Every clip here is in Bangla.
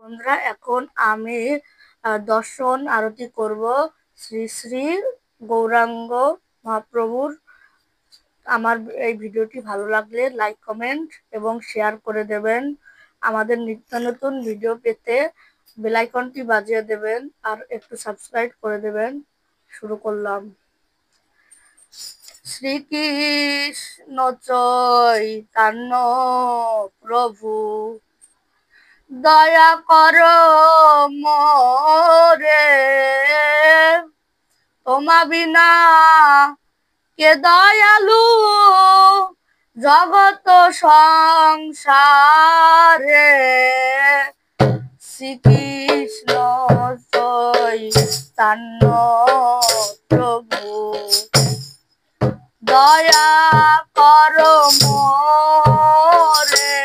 বন্ধুরা, এখন আমি দর্শন আরতি করব শ্রী শ্রী গৌরাঙ্গ মহাপ্রভুর। আমার এই ভিডিওটি ভালো লাগলে লাইক, কমেন্ট এবং শেয়ার করে দেবেন। আমাদের নিত্য নতুন ভিডিও পেতে বেল আইকনটি বাজিয়ে দেবেন আর একটু সাবস্ক্রাইব করে দেবেন। শুরু করলাম। শ্রীকৃষ্ণ চৈতন্য প্রভু দয়া করো মোরে, তোমা বিনা কে দয়ালু জগত সংসারে। শ্রীকৃষ্ণ চৈতন্য প্রভু দয়া করো মোরে,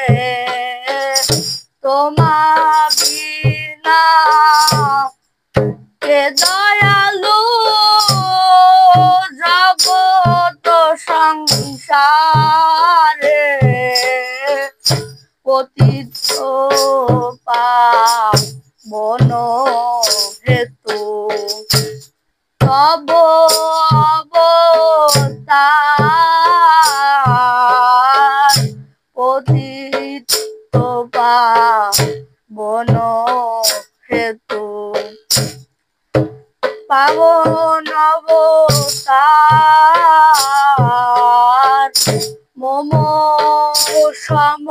তোমা বিনা কে দয়ালু জগত সংসারে। পতিত পাবন হেতু তব অবতার, পতিত পাবন হেতু পাবন অবতার। মম সম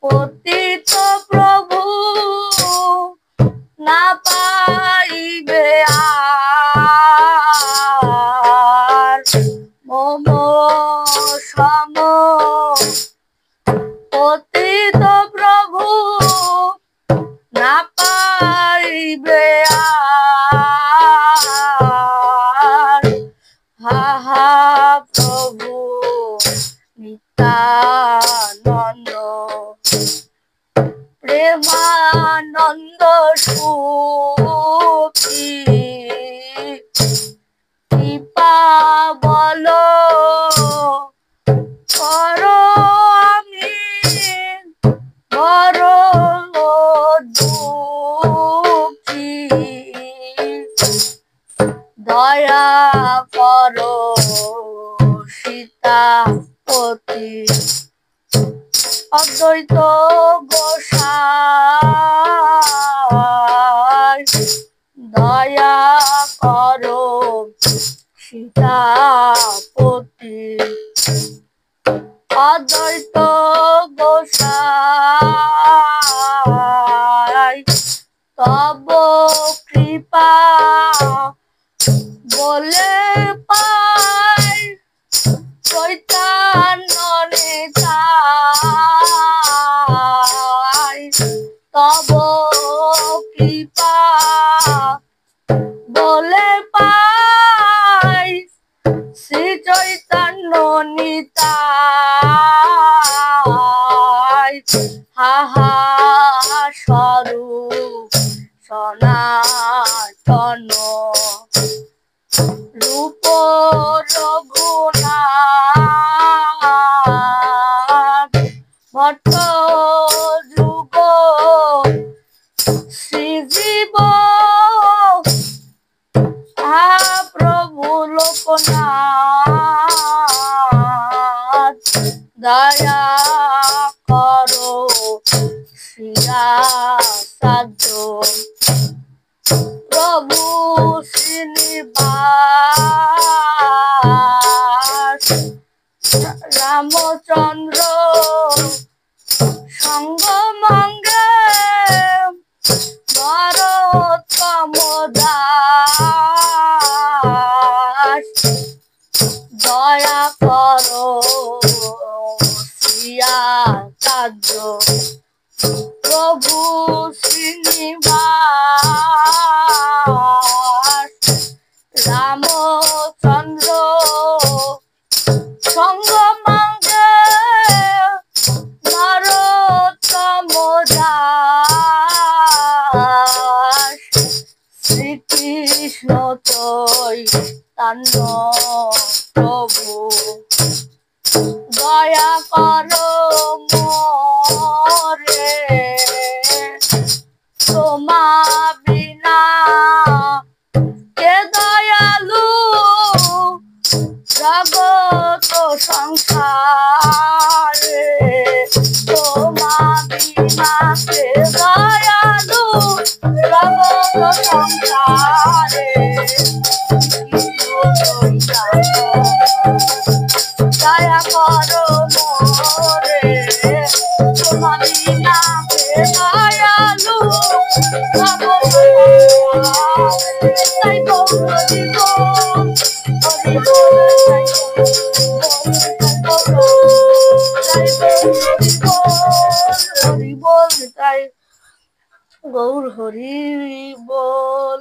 পতিত প্রভু না পাইবে আর, মম সম পতিত প্রভু না পাইবে আর। হা হা প্রভু নিত্যানন্দ প্রেমানন্দ সুখী, কৃপা বল করো আমি বড় দুঃখী। দয়া করো সীতাপতি অদ্বৈত গোসাই। দয়া করো সীতাপতি অদ্বৈত গোসাই। তব কৃপা বলে পাই চৈতন্য নিতাই। তব কৃপা বলে পাই শ্রী চৈতন্য নিতাই। হা হা স্বরূপ সনাতন রূপ রঘুনাথ ভট্ট যুগ শ্রীজীব প্রভু লোকনাথ। দয়া করো শ্রীরাসাদ্য প্রভু শ্রীনিবাস। রামচন্দ্র সঙ্গমঙ্গে নরোত্তম দাস। দয়া করো শ্রীরাসাদ্য প্রভু শ্রীনিবাস। রামচন্দ্র সঙ্গমঙ্গে নরোত্তম দাস। শ্রীকৃষ্ণ চৈতন্য প্রভু দয়া করো মোরে, তোমা বিনা কে দয়ালু জগত সংসারে, তোমা বিনা কে দয়ালু জগত সংসারে, দয়া করো মোরে, তোমা বিনা কে দয়ালু জগত সংসারে, তাই গৌর জীবন হরি বল, তাই গৌর হরি বল।